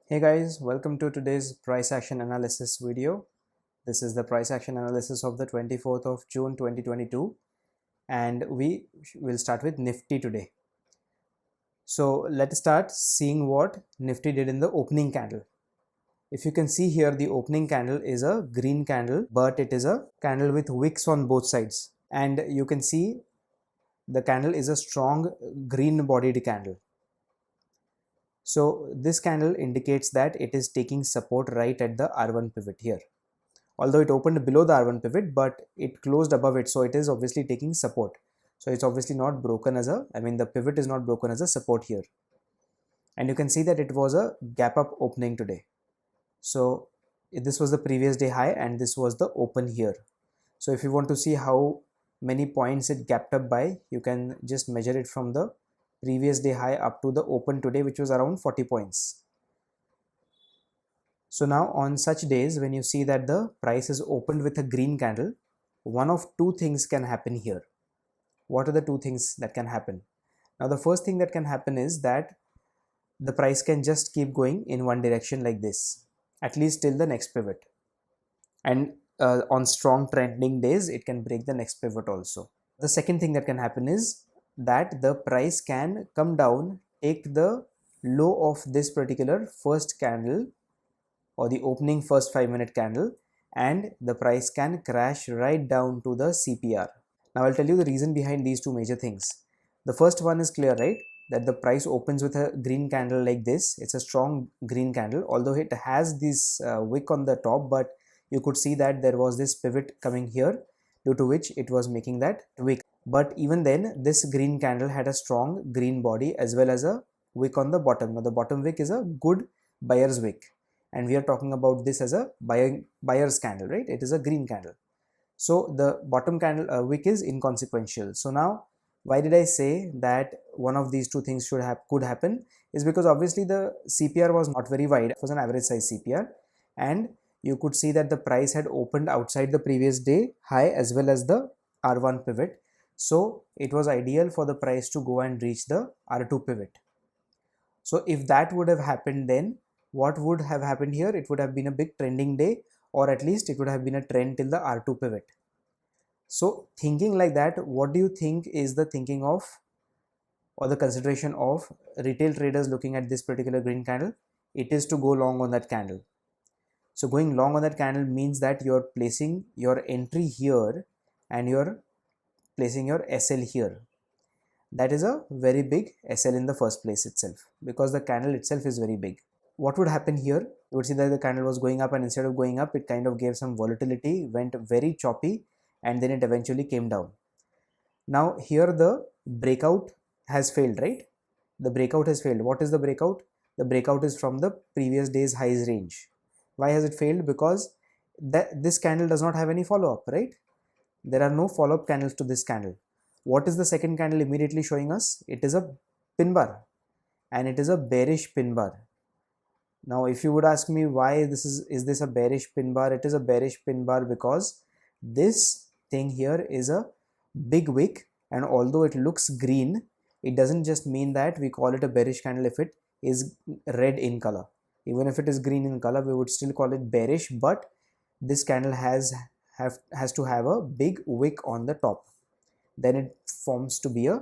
Hey guys, welcome to today's price action analysis video. This is the price action analysis of the 24th of June 2022 and we will start with Nifty today. So let's start seeing what Nifty did in the opening candle. If you can see here, the opening candle is a green candle, but it is a candle with wicks on both sides. And you can see the candle is a strong green bodied candle. So this candle indicates that it is taking support right at the R1 pivot here. Although it opened below the R1 pivot, but it closed above it, so it is obviously taking support. So it's obviously not broken as the pivot is not broken as a support here. And you can see that it was a gap up opening today. So this was the previous day high and this was the open here. So if you want to see how many points it gapped up by, you can just measure it from the previous day high up to the open today, which was around 40 points. So now on such days when you see that the price is opened with a green candle, one of two things can happen here. What are the two things that can happen? Now the first thing that can happen is that the price can just keep going in one direction like this, at least till the next pivot. And on strong trending days, it can break the next pivot also. The second thing that can happen is that the price can come down, take the low of this particular first candle or the opening first 5-minute candle, and the price can crash right down to the CPR. Now I'll tell you the reason behind these two major things. The first one is clear, right? That the price opens with a green candle like this. It's a strong green candle, although it has this wick on the top, but you could see that there was this pivot coming here, due to which it was making that wick. But even then, this green candle had a strong green body as well as a wick on the bottom. Now the bottom wick is a good buyer's wick, and we are talking about this as a buyer's candle, right? It is a green candle. So the bottom candle wick is inconsequential. So now why did I say that one of these two things could happen is because obviously the CPR was not very wide. It was an average size CPR, and you could see that the price had opened outside the previous day high as well as the R1 pivot. So it was ideal for the price to go and reach the R2 pivot. So if that would have happened, then what would have happened here? It would have been a big trending day, or at least it would have been a trend till the R2 pivot. So thinking like that, what do you think is the thinking of or the consideration of retail traders looking at this particular green candle? It is to go long on that candle. So going long on that candle means that you're placing your entry here and you're placing your SL here. That is a very big SL in the first place itself, because the candle itself is very big. What would happen here? You would see that the candle was going up, and instead of going up, it kind of gave some volatility, went very choppy, and then it eventually came down. Now here the breakout has failed, right? The breakout has failed. What is the breakout? The breakout is from the previous day's highs range. Why has it failed? Because this candle does not have any follow-up, right? There are no follow-up candles to this candle. What is the second candle immediately showing us? It is a pin bar, and it is a bearish pin bar. Now if you would ask me why is this a bearish pin bar? It is a bearish pin bar because this thing here is a big wick, and although it looks green, it doesn't just mean that we call it a bearish candle if it is red in color. Even if it is green in color, we would still call it bearish, but this candle has to have a big wick on the top. Then it forms to be a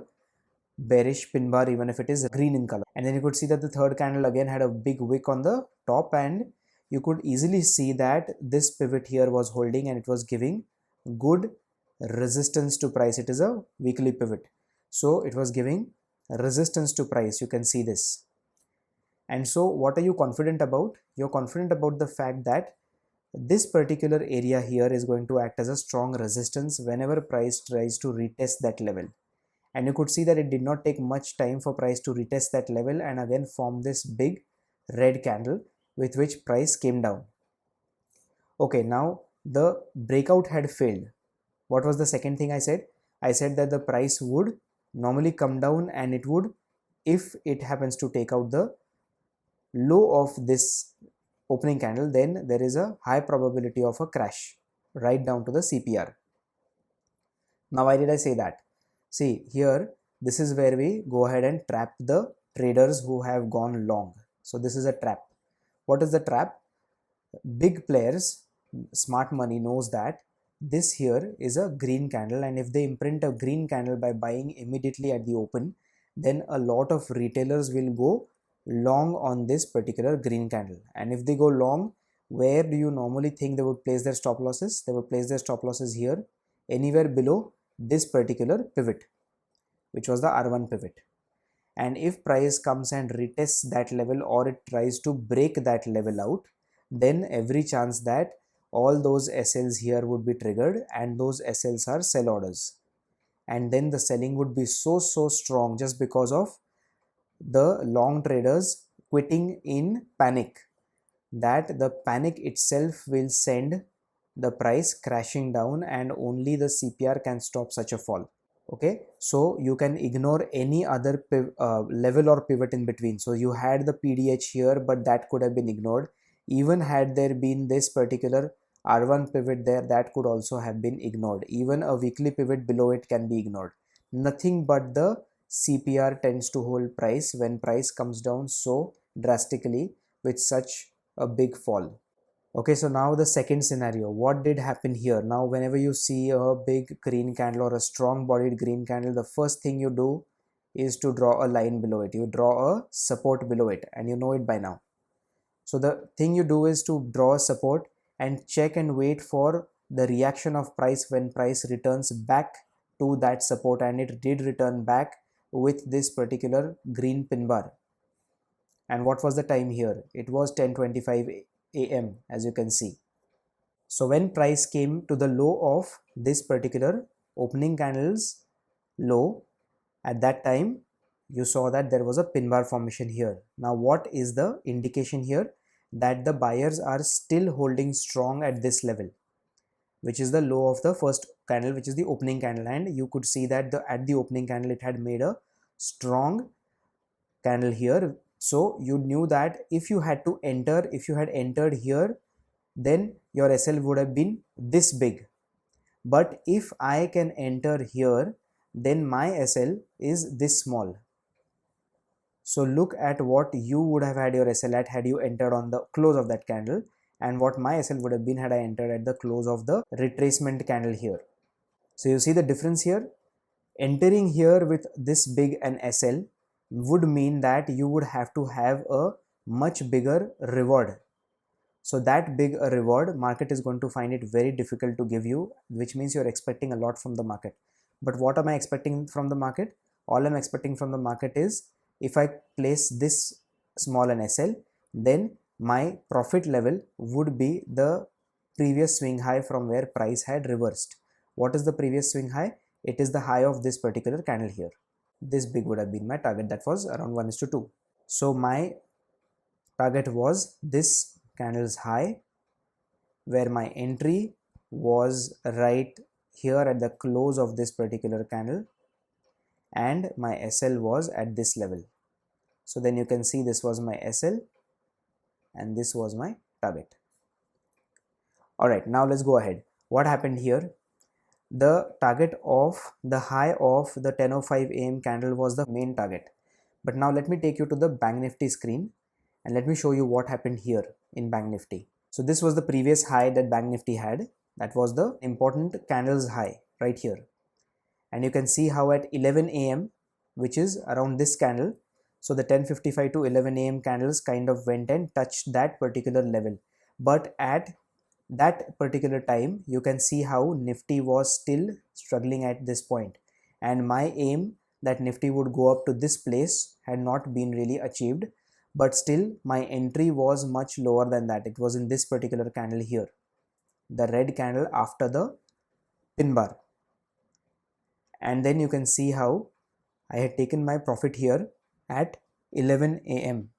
bearish pin bar even if it is green in color. And then you could see that the third candle again had a big wick on the top, and you could easily see that this pivot here was holding and it was giving good resistance to price. It is a weekly pivot, so it was giving resistance to price. You can see this. And so what are you confident about? You're confident about the fact that this particular area here is going to act as a strong resistance whenever price tries to retest that level. And you could see that it did not take much time for price to retest that level and again form this big red candle with which price came down. Okay, now the breakout had failed. What was the second thing I said? I said that the price would normally come down, and it would, if it happens to take out the low of this opening candle, then there is a high probability of a crash right down to the CPR. Now why did I say that? See here, this is where we go ahead and trap the traders who have gone long. So this is a trap. What is the trap? Big players, smart money knows that this here is a green candle, and if they imprint a green candle by buying immediately at the open, then a lot of retailers will go long on this particular green candle. And if they go long, where do you normally think they would place their stop losses? They would place their stop losses here, anywhere below this particular pivot, which was the R1 pivot. And if price comes and retests that level, or it tries to break that level out, then every chance that all those SLs here would be triggered, and those SLs are sell orders, and then the selling would be so strong just because of the long traders quitting in panic, that the panic itself will send the price crashing down, and only the CPR can stop such a fall. Okay, so you can ignore any other level or pivot in between. So you had the PDH here, but that could have been ignored. Even had there been this particular R1 pivot there, that could also have been ignored. Even a weekly pivot below it can be ignored. Nothing but the CPR tends to hold price when price comes down so drastically with such a big fall. Okay, so now the second scenario, what did happen here? Now whenever you see a big green candle or a strong bodied green candle, the first thing you do is to draw a line below it. You draw a support below it, and you know it by now. So the thing you do is to draw a support and check and wait for the reaction of price when price returns back to that support, and it did return back with this particular green pin bar. And what was the time here? It was 10:25 AM, as you can see. So when price came to the low of this particular opening candle's low, at that time you saw that there was a pin bar formation here. Now what is the indication here? That the buyers are still holding strong at this level, which is the low of the first candle, which is the opening candle. And you could see that at the opening candle it had made a strong candle here. So you knew that if you had entered here, then your SL would have been this big. But if I can enter here, then my SL is this small. So look at what you would have had your SL at had you entered on the close of that candle, and what my SL would have been had I entered at the close of the retracement candle here. So you see the difference here. Entering here with this big an SL would mean that you would have to have a much bigger reward. So that big a reward, market is going to find it very difficult to give you, which means you're expecting a lot from the market. But what am I expecting from the market? All I'm expecting from the market is, if I place this small an SL, then my profit level would be the previous swing high from where price had reversed. What is the previous swing high? It is the high of this particular candle here. This big would have been my target, that was around 1:2. So my target was this candle's high, where my entry was right here at the close of this particular candle, and my SL was at this level. So then you can see this was my SL and this was my target. Alright, now let's go ahead. What happened here? The target of the high of the 10:05 AM candle was the main target. But now let me take you to the Bank Nifty screen and let me show you what happened here in Bank Nifty. So this was the previous high that Bank Nifty had. That was the important candle's high right here. And you can see how at 11 AM, which is around this candle, so the 10:55 to 11 AM candles kind of went and touched that particular level. But at that particular time, you can see how Nifty was still struggling at this point. And my aim that Nifty would go up to this place had not been really achieved. But still, my entry was much lower than that. It was in this particular candle here, the red candle after the pin bar. And then you can see how I had taken my profit here at 11 AM,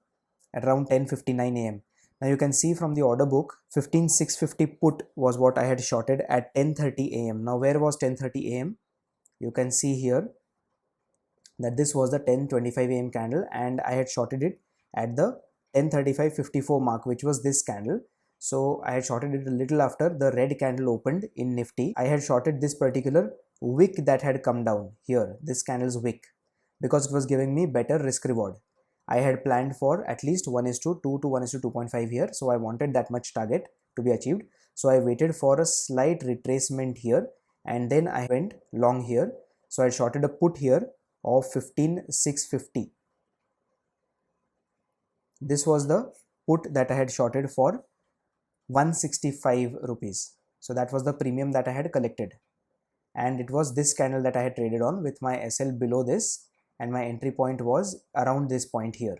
at around 10:59 AM. Now you can see from the order book, 15650 put was what I had shorted at 10:30 AM. Now where was 10:30 AM? You can see here that this was the 10:25 AM candle, and I had shorted it at the 10:35.54 mark, which was this candle. So I had shorted it a little after the red candle opened in Nifty. I had shorted this particular wick that had come down here, this candle's wick, because it was giving me better risk reward. I had planned for at least 1:2 to 1:2.5 here. So I wanted that much target to be achieved. So I waited for a slight retracement here and then I went long here. So I shorted a put here of 15,650. This was the put that I had shorted for 165 rupees. So that was the premium that I had collected. And it was this candle that I had traded on with my SL below this, and my entry point was around this point here.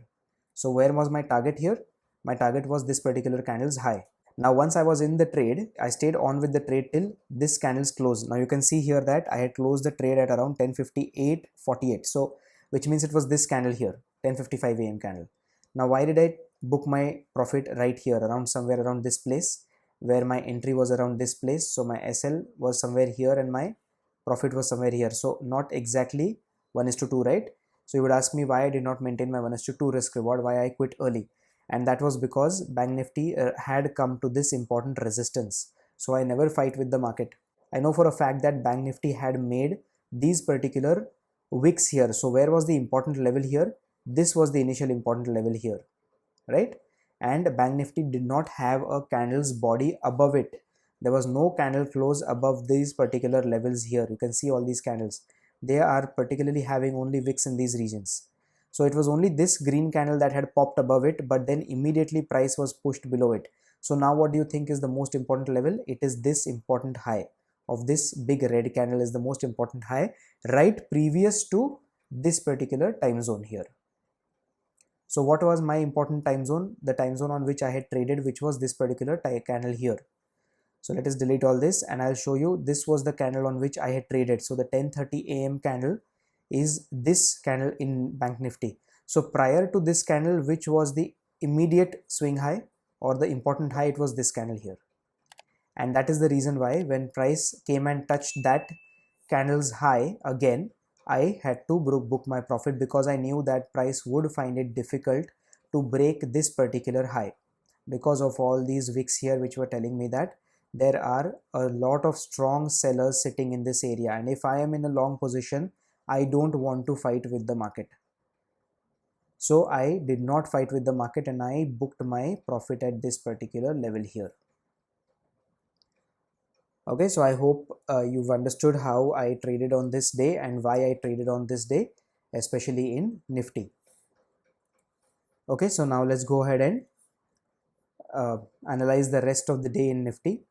So where was my target here? My target was this particular candle's high. Now once I was in the trade, I stayed on with the trade till this candle's close. Now you can see here that I had closed the trade at around 10:58.48. So which means it was this candle here, 10:55 AM candle. Now why did I book my profit right here, around somewhere around this place, where my entry was around this place? So my SL was somewhere here and my profit was somewhere here. So not exactly 1:2, right? So you would ask me why I did not maintain my 1:2 risk reward, why I quit early. And that was because Bank Nifty had come to this important resistance. So I never fight with the market. I know for a fact that Bank Nifty had made these particular wicks here. So where was the important level here? This was the initial important level here, right? And Bank Nifty did not have a candle's body above it. There was no candle close above these particular levels here. You can see all these candles. They are particularly having only wicks in these regions. So it was only this green candle that had popped above it, but then immediately price was pushed below it. So now what do you think is the most important level? It is this important high of this big red candle is the most important high right previous to this particular time zone here. So what was my important time zone? The time zone on which I had traded, which was this particular candle here. So let us delete all this and I'll show you this was the candle on which I had traded. So the 10:30 AM candle is this candle in Bank Nifty. So prior to this candle, which was the immediate swing high or the important high, it was this candle here. And that is the reason why when price came and touched that candle's high again, I had to book my profit because I knew that price would find it difficult to break this particular high because of all these wicks here which were telling me that there are a lot of strong sellers sitting in this area, and if I am in a long position, I don't want to fight with the market. So I did not fight with the market and I booked my profit at this particular level here. Okay, so I hope you've understood how I traded on this day and why I traded on this day, especially in Nifty. Okay, so now let's go ahead and analyze the rest of the day in Nifty.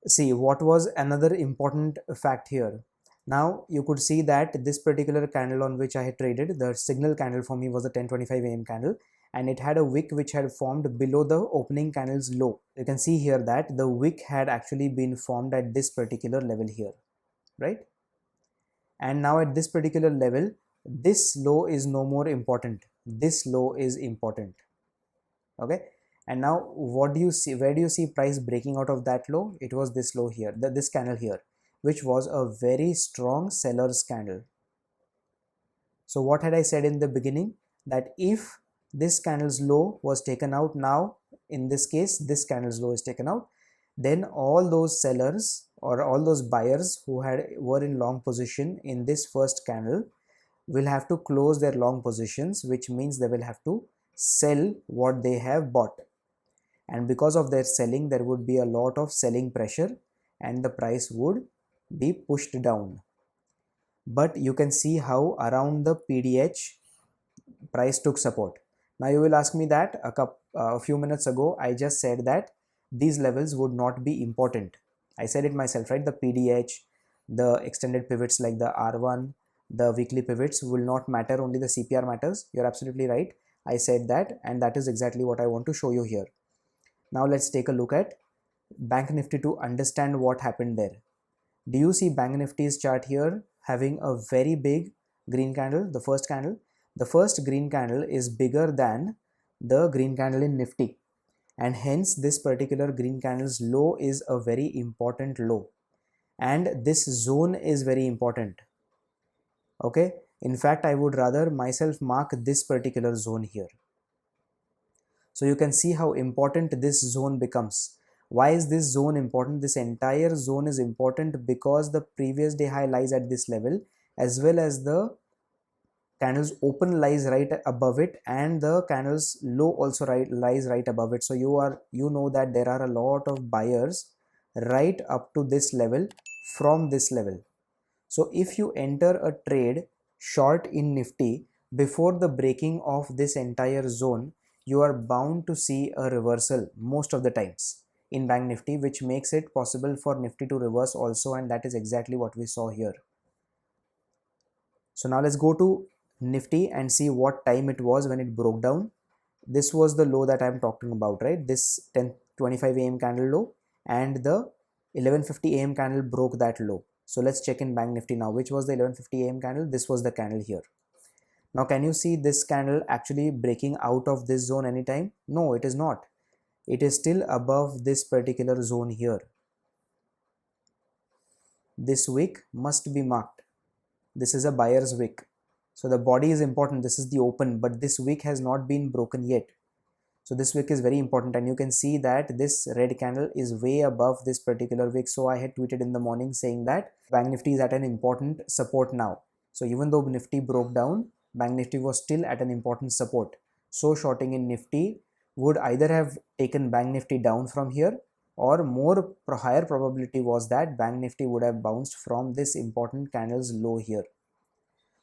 See, what was another important fact here? Now you could see that this particular candle on which I had traded, the signal candle for me was the 10:25 AM candle, and it had a wick which had formed below the opening candle's low. You can see here that the wick had actually been formed at this particular level here, right? And now at this particular level, this low is no more important. This low is important. Okay. And now what do you see? Where do you see price breaking out of that low? It was this low here, this candle here, which was a very strong seller's candle. So what had I said in the beginning? That if this candle's low was taken out now, in this case, this candle's low is taken out, then all those sellers or all those buyers who were in long position in this first candle will have to close their long positions, which means they will have to sell what they have bought. And because of their selling, there would be a lot of selling pressure and the price would be pushed down. But you can see how around the PDH price took support. Now you will ask me that a few minutes ago I just said that these levels would not be important. I said it myself, right? The PDH, the extended pivots like the R1, the weekly pivots will not matter, only the CPR matters. You're absolutely right. I said that, and that is exactly what I want to show you here. Now let's take a look at Bank Nifty to understand what happened there. Do you see Bank Nifty's chart here having a very big green candle, the first candle? The first green candle is bigger than the green candle in Nifty, and hence this particular green candle's low is a very important low, and this zone is very important. Okay, in fact I would rather myself mark this particular zone here. So you can see how important this zone becomes. Why is this zone important? This entire zone is important because the previous day high lies at this level, as well as the candle's open lies right above it, and the candle's low also lies right above it. So you know that there are a lot of buyers right up to this level from this level. So if you enter a trade short in Nifty before the breaking of this entire zone, you are bound to see a reversal most of the times in Bank Nifty, which makes it possible for Nifty to reverse also, and that is exactly what we saw here. So now let's go to Nifty and see what time it was when it broke down. This was the low that I'm talking about, right? This 10:25 a.m. candle low, and the 11:50 a.m. candle broke that low. So let's check in Bank Nifty now. Which was the 11:50 a.m. candle? This was the candle here. Now can you see this candle actually breaking out of this zone anytime? No, it is not. It is still above this particular zone here. This wick must be marked. This is a buyer's wick. So the body is important. This is the open, but this wick has not been broken yet. So this wick is very important, and you can see that this red candle is way above this particular wick. So I had tweeted in the morning saying that Bank Nifty is at an important support now. So even though Nifty broke down, Bank Nifty was still at an important support. So shorting in Nifty would either have taken Bank Nifty down from here, or more higher probability was that Bank Nifty would have bounced from this important candle's low here.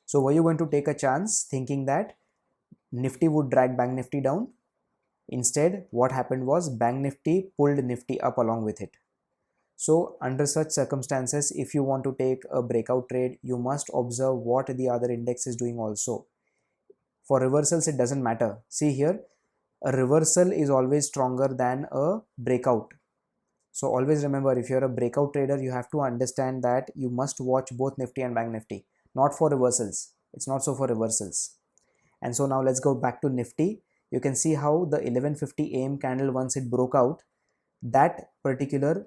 So were you going to take a chance thinking that Nifty would drag Bank Nifty down? Instead, what happened was Bank Nifty pulled Nifty up along with it. So under such circumstances, if you want to take a breakout trade, you must observe what the other index is doing also. For reversals, it doesn't matter. See here, a reversal is always stronger than a breakout. So always remember, if you're a breakout trader, you have to understand that you must watch both Nifty and Bank Nifty, not for reversals. It's not so for reversals. And so now let's go back to Nifty. You can see how the 11:50 a.m. candle, once it broke out, that particular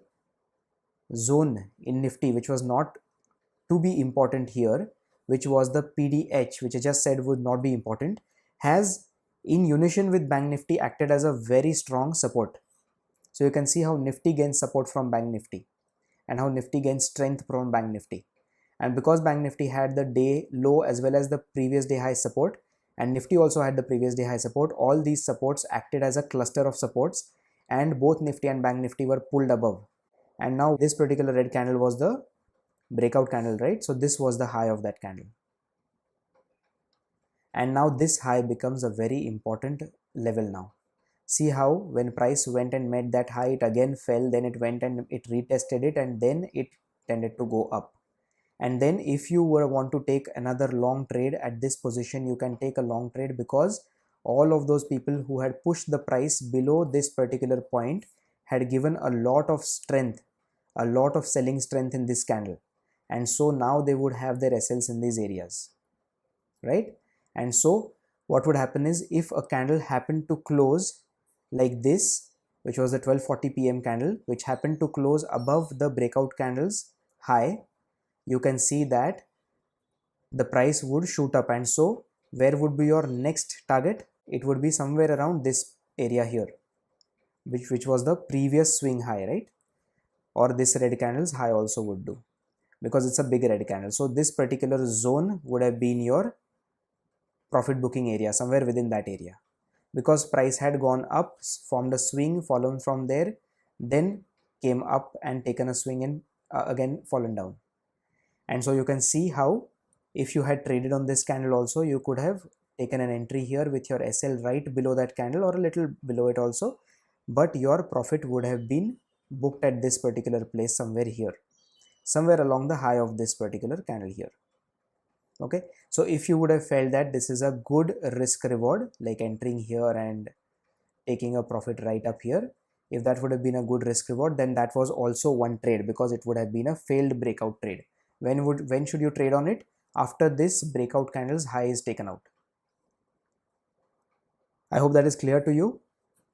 zone in Nifty, which was not to be important here, which was the PDH, which I just said would not be important, has in unison with Bank Nifty acted as a very strong support. So you can see how Nifty gains support from Bank Nifty and how Nifty gains strength from Bank Nifty. And because Bank Nifty had the day low as well as the previous day high support, and Nifty also had the previous day high support, all these supports acted as a cluster of supports, and both Nifty and Bank Nifty were pulled above. And now this particular red candle was the breakout candle, right? So this was the high of that candle. And now this high becomes a very important level now. See how when price went and met that high, it again fell, then it went and it retested it, and then it tended to go up. And then if you want to take another long trade at this position, you can take a long trade, because all of those people who had pushed the price below this particular point had given a lot of strength, a lot of selling strength in this candle. And so now they would have their SLs in these areas, right? And so what would happen is, if a candle happened to close like this, which was the 12:40 p.m. candle, which happened to close above the breakout candle's high, you can see that the price would shoot up. And so where would be your next target? It would be somewhere around this area here, which was the previous swing high, right? Or this red candle's high also would do, because it's a big red candle. So this particular zone would have been your profit booking area, somewhere within that area, because price had gone up, formed a swing, fallen from there, then came up and taken a swing and again fallen down. And so you can see how if you had traded on this candle also, you could have taken an entry here with your SL right below that candle or a little below it also, but your profit would have been booked at this particular place, somewhere here, somewhere along the high of this particular candle here. Okay, so if you would have felt that this is a good risk reward, like entering here and taking a profit right up here, if that would have been a good risk reward, then that was also one trade, because it would have been a failed breakout trade. When should you trade on it? After this breakout candle's high is taken out. I hope that is clear to you,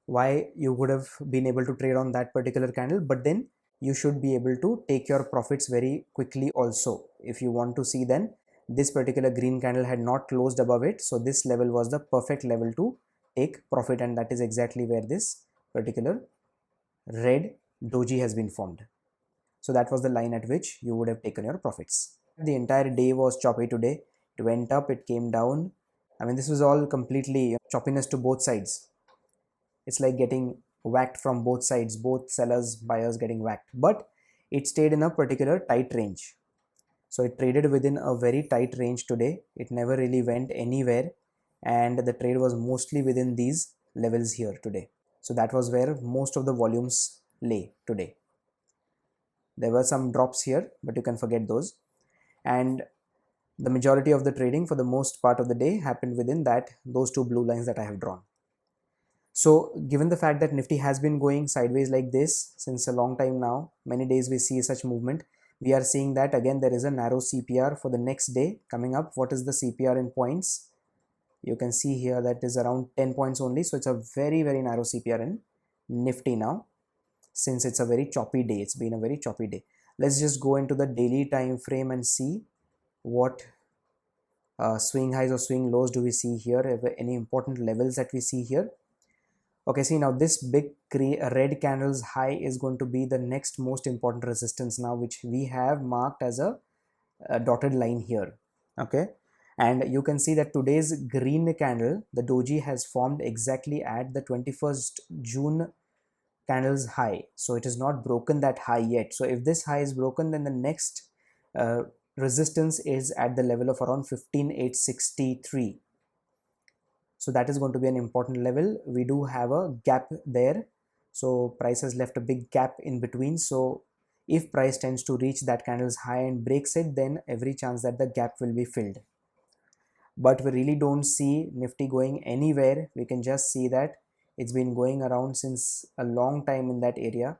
why you would have been able to trade on that particular candle. But then you should be able to take your profits very quickly also. If you want to see, then this particular green candle had not closed above it, so this level was the perfect level to take profit, and that is exactly where this particular red doji has been formed. So that was the line at which you would have taken your profits. The entire day was choppy today. It went up, it came down, I mean, this was all completely choppiness to both sides. It's like getting whacked from both sides, both sellers, buyers getting whacked. But it stayed in a particular tight range. So it traded within a very tight range today. It never really went anywhere, and the trade was mostly within these levels here today. So that was where most of the volumes lay today. There were some drops here, but you can forget those. And the majority of the trading for the most part of the day happened within those two blue lines that I have drawn. So given the fact that Nifty has been going sideways like this since a long time now, many days we see such movement, we are seeing that again there is a narrow CPR for the next day coming up. What is the CPR in points? You can see here that is around 10 points only. So it's a very, very narrow CPR in Nifty now, since it's a very choppy day. It's been a very choppy day. Let's just go into the daily time frame and see what swing highs or swing lows do we see here, any important levels that we see here. Okay, see now this big red candle's high is going to be the next most important resistance now, which we have marked as a dotted line here. Okay, and you can see that today's green candle, the doji, has formed exactly at the 21st June candle's high. So it is not broken that high yet. So if this high is broken, then the next resistance is at the level of around 15,863. So that is going to be an important level. We do have a gap there. So price has left a big gap in between. So if price tends to reach that candle's high and breaks it, then every chance that the gap will be filled. But we really don't see Nifty going anywhere. We can just see that it's been going around since a long time in that area.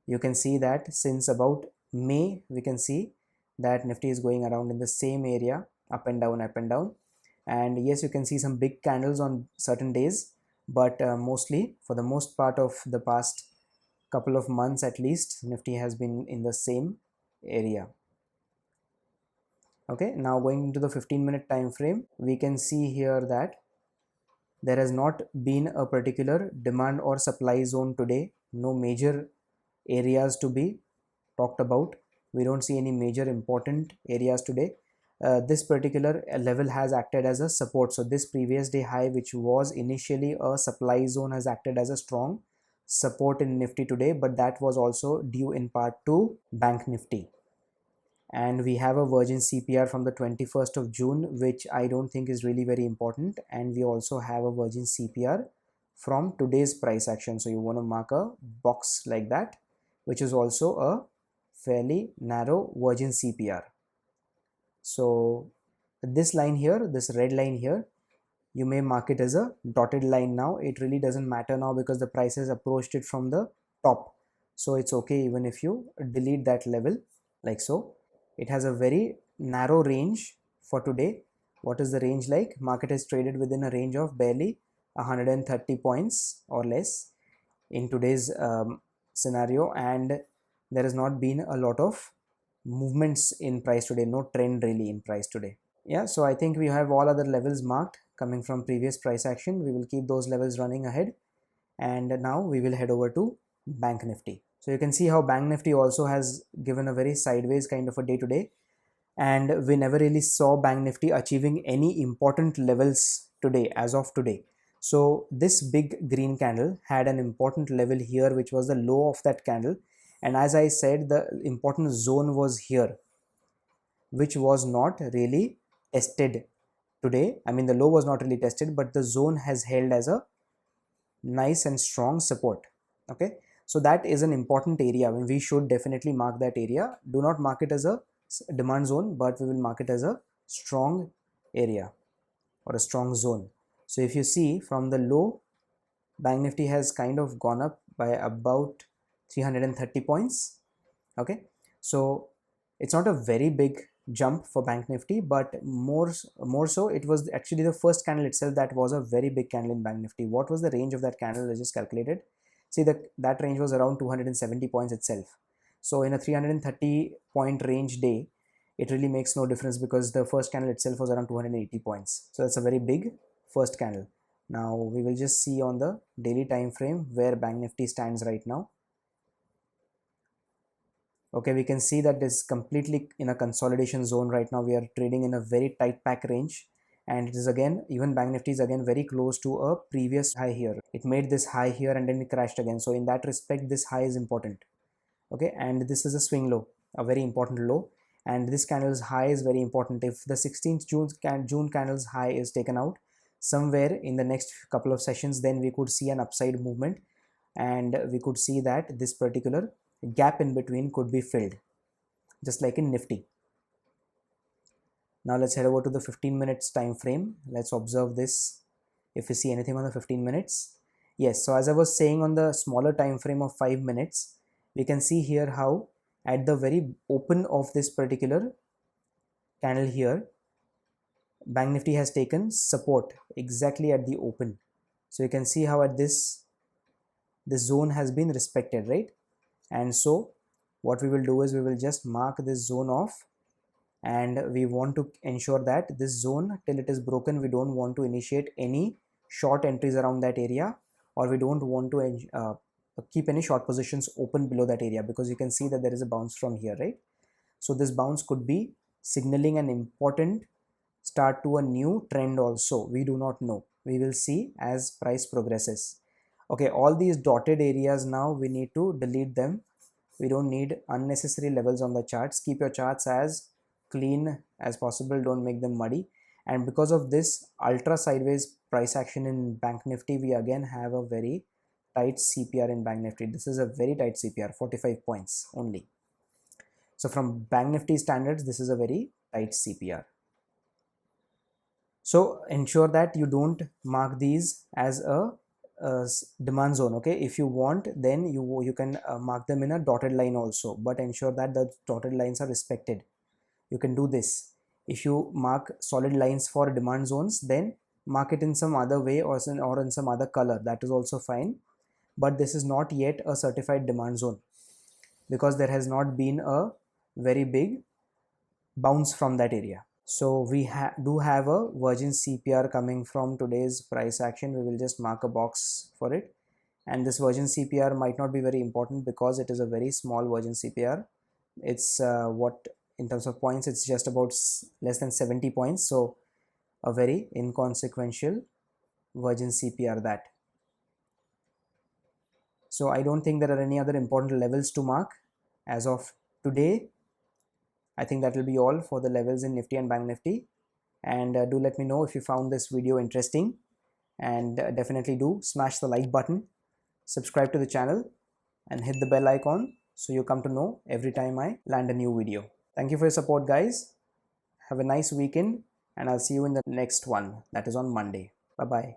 You can see that since about May, we can see that Nifty is going around in the same area, up and down, up and down. And yes, you can see some big candles on certain days, but mostly for the most part of the past couple of months at least, Nifty has been in the same area. Okay, now going into the 15-minute time frame, we can see here that there has not been a particular demand or supply zone today. No major areas to be talked about. We don't see any major important areas today. This particular level has acted as a support. So this previous day high, which was initially a supply zone, has acted as a strong support in Nifty today, but that was also due in part to Bank Nifty. And we have a virgin CPR from the 21st of June, which I don't think is really very important. And we also have a virgin CPR from today's price action. So you want to mark a box like that, which is also a fairly narrow virgin CPR. So this line here, this red line here, you may mark it as a dotted line now. It really doesn't matter now because the price has approached it from the top. So it's okay even if you delete that level like so. It has a very narrow range for today. What is the range like? Market is traded within a range of barely 130 points or less in today's scenario, and there has not been a lot of movements in price today, no trend really in price today. Yeah, so I think we have all other levels marked coming from previous price action. We will keep those levels running ahead, and now we will head over to Bank Nifty. So you can see how Bank Nifty also has given a very sideways kind of a day today, and we never really saw Bank Nifty achieving any important levels today as of today. So this big green candle had an important level here, which was the low of that candle, and as I said, the important zone was here, which was not really tested today. I mean, the low was not really tested, but the zone has held as a nice and strong support. Okay, so that is an important area when we should definitely mark that area. Do not mark it as a demand zone, but we will mark it as a strong area or a strong zone. So if you see from the low, Bank Nifty has kind of gone up by about 330 points. Okay, so it's not a very big jump for Bank Nifty, but more so it was actually the first candle itself that was a very big candle in Bank Nifty. What was the range of that candle? I just calculated. See, that range was around 270 points itself. So in a 330 point range day, it really makes no difference because the first candle itself was around 280 points. So that's a very big first candle. Now we will just see on the daily time frame where Bank Nifty stands right now. Okay, we can see that this completely in a consolidation zone right now. We are trading in a very tight pack range, and it is again, even Bank Nifty is again very close to a previous high here. It made this high here and then it crashed again. So in that respect, this high is important. Okay, and this is a swing low, a very important low, and this candle's high is very important. If the 16th June candle's high is taken out somewhere in the next couple of sessions, then we could see an upside movement, and we could see that this particular gap in between could be filled, just like in Nifty. Now let's head over to the 15 minutes time frame. Let's observe this, if we see anything on the 15 minutes. Yes, so as I was saying, on the smaller time frame of 5 minutes, we can see here how at the very open of this particular candle here, Bank Nifty has taken support exactly at the open. So you can see how at this zone has been respected, right? And so what we will do is we will just mark this zone off, and we want to ensure that this zone, till it is broken, we don't want to initiate any short entries around that area, or we don't want to keep any short positions open below that area, because you can see that there is a bounce from here, right? So this bounce could be signaling an important start to a new trend also. We do not know. We will see as price progresses. Okay, all these dotted areas now we need to delete them. We don't need unnecessary levels on the charts. Keep your charts as clean as possible. Don't make them muddy. And because of this ultra sideways price action in Bank Nifty, we again have a very tight CPR in Bank Nifty. This is a very tight CPR, 45 points only. So from Bank Nifty standards, this is a very tight CPR. So ensure that you don't mark these as a demand zone. Okay, if you want, then you can mark them in a dotted line also, but ensure that the dotted lines are respected. You can do this. If you mark solid lines for demand zones, then mark it in some other way or in some other color. That is also fine. But this is not yet a certified demand zone, because there has not been a very big bounce from that area. So we do have a virgin CPR coming from today's price action. We will just mark a box for it, and this virgin CPR might not be very important because it is a very small virgin CPR. It's what in terms of points, it's just about less than 70 points, so a very inconsequential virgin CPR that. So I don't think there are any other important levels to mark as of today. I think that will be all for the levels in Nifty and Bank Nifty. And do let me know if you found this video interesting, and definitely do smash the like button, subscribe to the channel, and hit the bell icon so you come to know every time I land a new video. Thank you for your support, guys. Have a nice weekend, and I'll see you in the next one, that is on Monday. Bye bye.